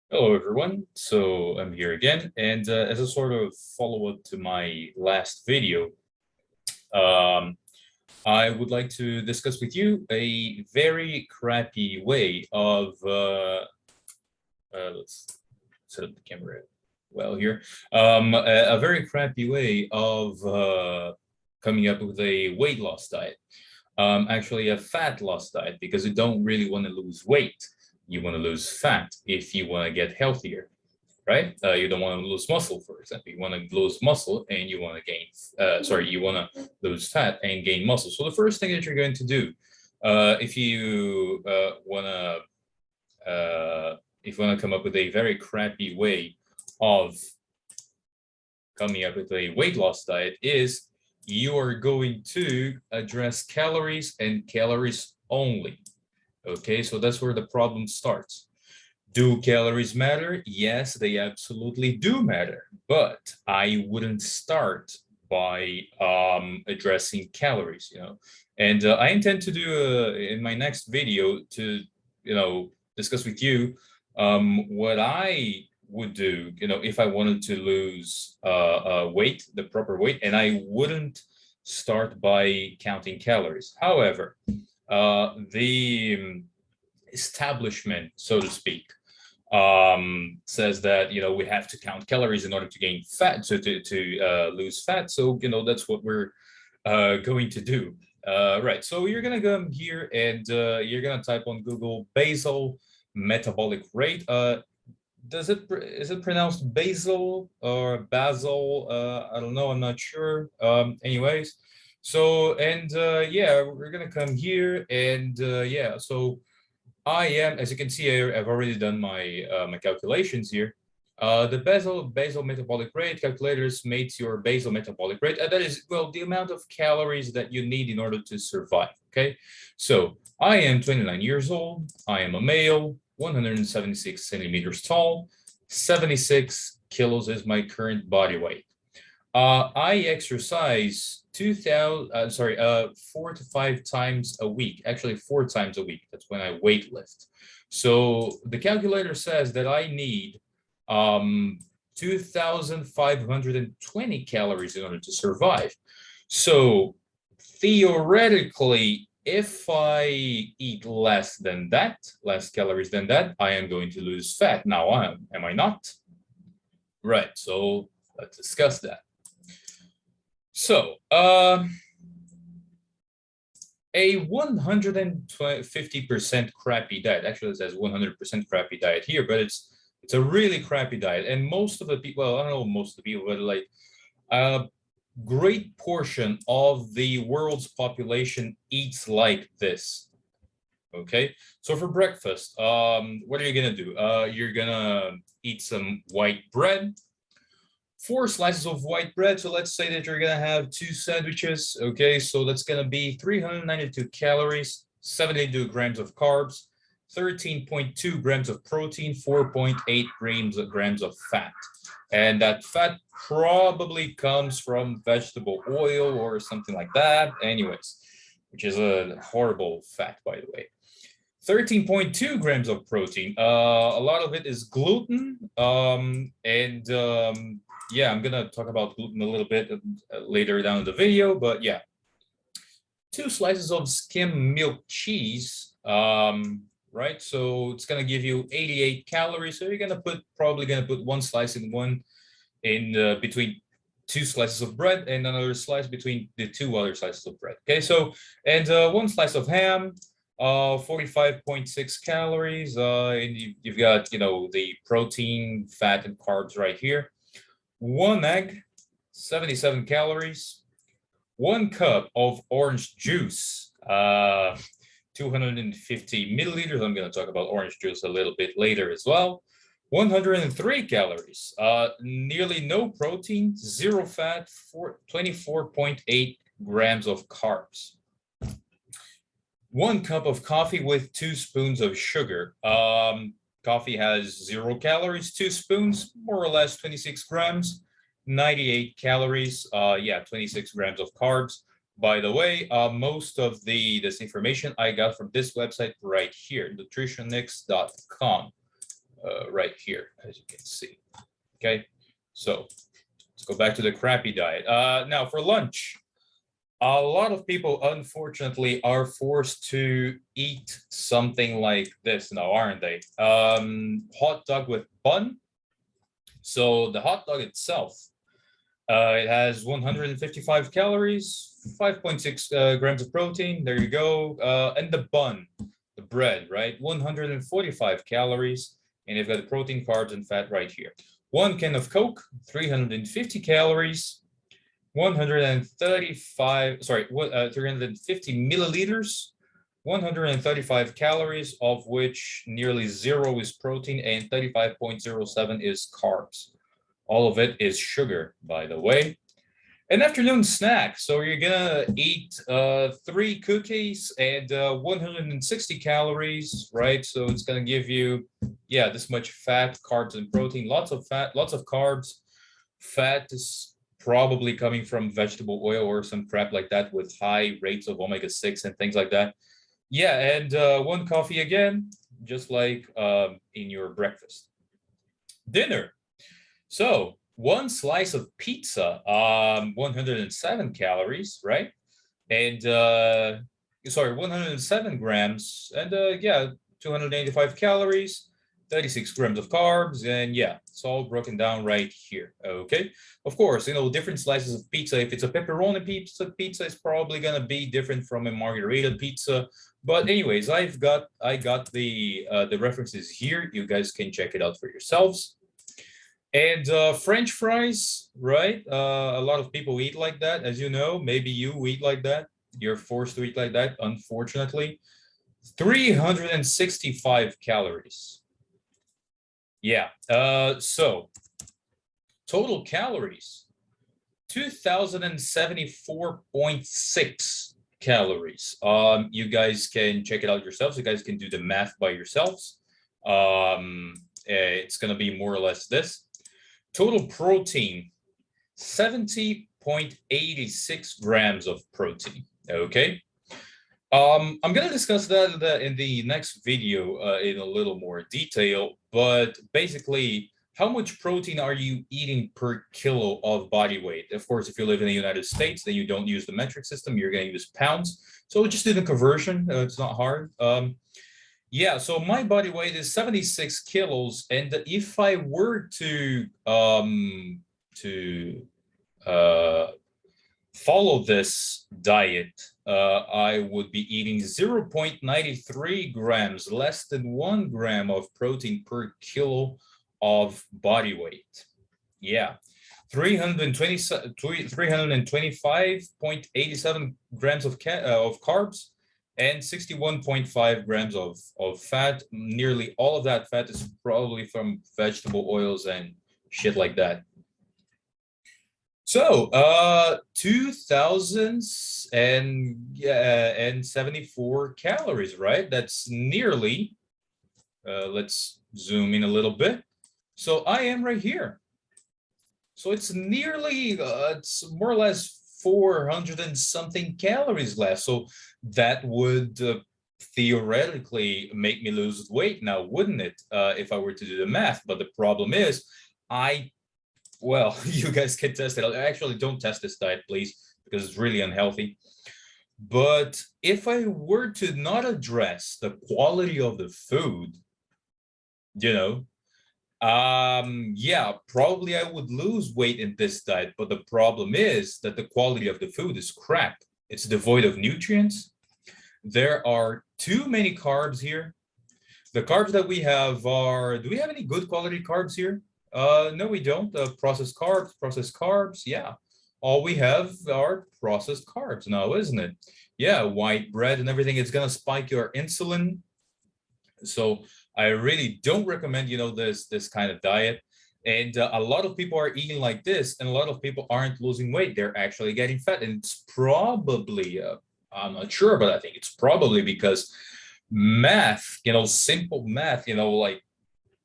Hello, everyone. So I'm here again, and as a sort of follow-up to my last video, um, I would like to discuss with you a very crappy way of let's set up the camera well here. A very crappy way of coming up with a weight loss diet. Actually, a fat loss diet because you don't really want to lose weight. You want to lose fat if you want to get healthier, right? You don't want to lose muscle, for example. You want to lose muscle and you want to gain, you want to lose fat and gain muscle. So the first thing that you're going to do, if you if you want to come up with a very crappy way of coming up with a weight loss diet, is you are going to address calories and calories only. Okay, so that's where the problem starts. Do calories matter? Yes, they absolutely do matter, but I wouldn't start by addressing calories, And I intend to do in my next video to, discuss with you what I would do, if I wanted to lose weight, the proper weight, and I wouldn't start by counting calories. However, the establishment, so to speak, says that we have to count calories in order to gain fat, so to lose fat. So that's what we're going to do. Right. So you're gonna come here and you're gonna type on Google basal metabolic rate. Is it pronounced basil or basil? I don't know. I'm not sure. Anyways, so and yeah, we're gonna come here and yeah. So I am, as you can see, I've already done my my calculations here. The basal metabolic rate calculators makes your basal metabolic rate, and that is, well, the amount of calories that you need in order to survive. Okay, so I am 29 years old. I am a male, 176 centimeters tall, 76 kilos is my current body weight. I exercise 4 to 5 times a week, actually 4 times a week. That's when I weight lift. So the calculator says that I need 2,520 calories in order to survive. So theoretically, if I eat less than that, less calories than that, I am going to lose fat. Now, am I not? Right. So let's discuss that. So, a 150% crappy diet. Actually, it says 100% crappy diet here, but it's a really crappy diet. And most of the people, well, I don't know most of the people, but like a great portion of the world's population eats like this. Okay, so for breakfast, what are you gonna do? You're gonna eat some white bread, 4 slices of white bread. So let's say that you're gonna have 2 sandwiches. Okay, so that's gonna be 392 calories, 72 grams of carbs, 13.2 grams of protein, 4.8 grams of fat. And that fat probably comes from vegetable oil or something like that. Anyways, which is a horrible fat, by the way. 13.2 grams of protein. A lot of it is gluten. Yeah, I'm gonna talk about gluten a little bit later down in the video, but yeah. 2 slices of skim milk cheese, right? So it's gonna give you 88 calories. So you're probably gonna put 1 slice in between 2 slices of bread and another slice between the 2 other slices of bread. Okay, so and 1 slice of ham, 45.6 calories. And you've got the protein, fat, and carbs right here. 1 egg, 77 calories. 1 cup of orange juice, 250 milliliters. I'm going to talk about orange juice a little bit later as well. 103 calories, nearly no protein, 0 fat, 24.8 grams of carbs. 1 cup of coffee with 2 spoons of sugar. Coffee has 0 calories, 2 spoons, more or less 26 grams, 98 calories. Yeah, 26 grams of carbs. By the way, most of this information I got from this website right here, nutritionix.com. right here, as you can see. Okay, so let's go back to the crappy diet. Now for lunch, a lot of people, unfortunately, are forced to eat something like this now, aren't they? Hot dog with bun. So the hot dog itself, it has 155 calories, 5.6 grams of protein. There you go. And the bun, the bread, right? 145 calories. And you've got the protein, carbs, and fat right here. One can of Coke, 350 calories, 350 milliliters, 135 calories, of which nearly 0 is protein and 35.07 is carbs. All of it is sugar, by the way. An afternoon snack. So you're gonna eat 3 cookies and 160 calories, right? So it's gonna give you, yeah, this much fat, carbs, and protein. Lots of fat, lots of carbs. Fat is probably coming from vegetable oil or some crap like that with high rates of omega-6 and things like that. Yeah, and 1 coffee again, just like in your breakfast. Dinner. So 1 slice of pizza, 107 calories, right? And 107 grams, and yeah, 285 calories, 36 grams of carbs, and yeah, it's all broken down right here. Okay, of course, different slices of pizza. If it's a pepperoni pizza is probably gonna be different from a margherita pizza. But anyways, I got the references here. You guys can check it out for yourselves. And French fries, right? A lot of people eat like that, as you know. Maybe you eat like that. You're forced to eat like that, unfortunately. 365 calories. Yeah. So total calories, 2,074.6 calories. You guys can check it out yourselves. You guys can do the math by yourselves. It's going to be more or less this. Total protein, 70.86 grams of protein. Okay. I'm going to discuss that in the next video in a little more detail, but basically, how much protein are you eating per kilo of body weight? Of course, if you live in the United States, then you don't use the metric system, you're going to use pounds. So just do the conversion, it's not hard. Yeah, so my body weight is 76 kilos, and if I were to follow this diet, I would be eating 0.93 grams, less than 1 gram of protein per kilo of body weight. Yeah, 325.87 grams of carbs, and 61.5 grams of fat. Nearly all of that fat is probably from vegetable oils and shit like that. So, 2,074 calories, right? That's nearly, let's zoom in a little bit. So I am right here. So it's nearly, it's more or less 400 and something calories less. So that would theoretically make me lose weight now, wouldn't it? If I were to do the math. But the problem is, well, you guys can test it. Actually, don't test this diet, please, because it's really unhealthy. But if I were to not address the quality of the food, yeah, probably I would lose weight in this diet. But the problem is that the quality of the food is crap. It's devoid of nutrients. There are too many carbs here. The carbs that we have are, do we have any good quality carbs here? No, we don't. Processed carbs. Yeah. All we have are processed carbs now, isn't it? Yeah, white bread and everything. It's going to spike your insulin. So I really don't recommend, this kind of diet. And a lot of people are eating like this, and a lot of people aren't losing weight. They're actually getting fat. And it's probably, I'm not sure, but I think it's probably because math, simple math, like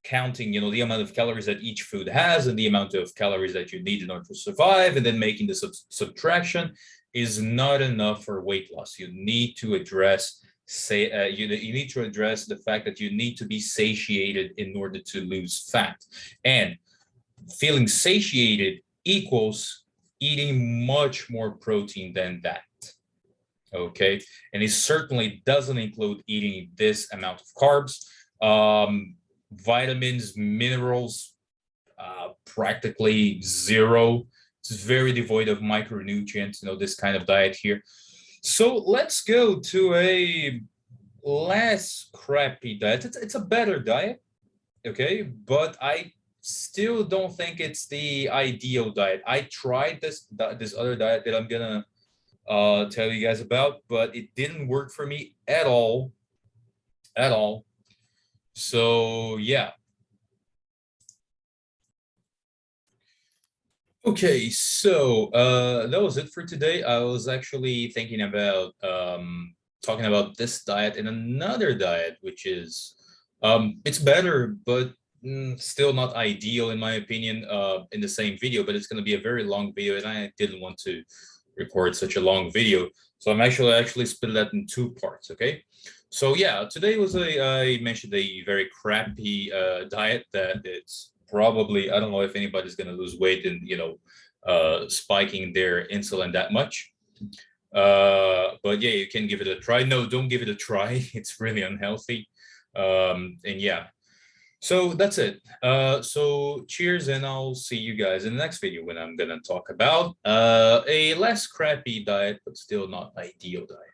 counting, the amount of calories that each food has and the amount of calories that you need in order to survive, and then making the subtraction is not enough for weight loss. You need to address you need to address the fact that you need to be satiated in order to lose fat. And feeling satiated equals eating much more protein than that. Okay, and it certainly doesn't include eating this amount of carbs, vitamins, minerals, practically zero. It's very devoid of micronutrients, this kind of diet here. So let's go to a less crappy diet. It's a better diet, okay, but I still don't think it's the ideal diet. I tried this other diet that I'm gonna tell you guys about, but it didn't work for me at all. So yeah. Okay, so that was it for today. I was actually thinking about talking about this diet and another diet, which is it's better, but still not ideal in my opinion, in the same video, but it's going to be a very long video and I didn't want to record such a long video. So I'm actually split that in two parts, okay? So yeah, today was I mentioned a very crappy diet that it's probably, I don't know if anybody's going to lose weight and, spiking their insulin that much. But yeah, you can give it a try. No, don't give it a try. It's really unhealthy. And yeah, so that's it. So cheers, and I'll see you guys in the next video when I'm gonna talk about a less crappy diet, but still not ideal diet.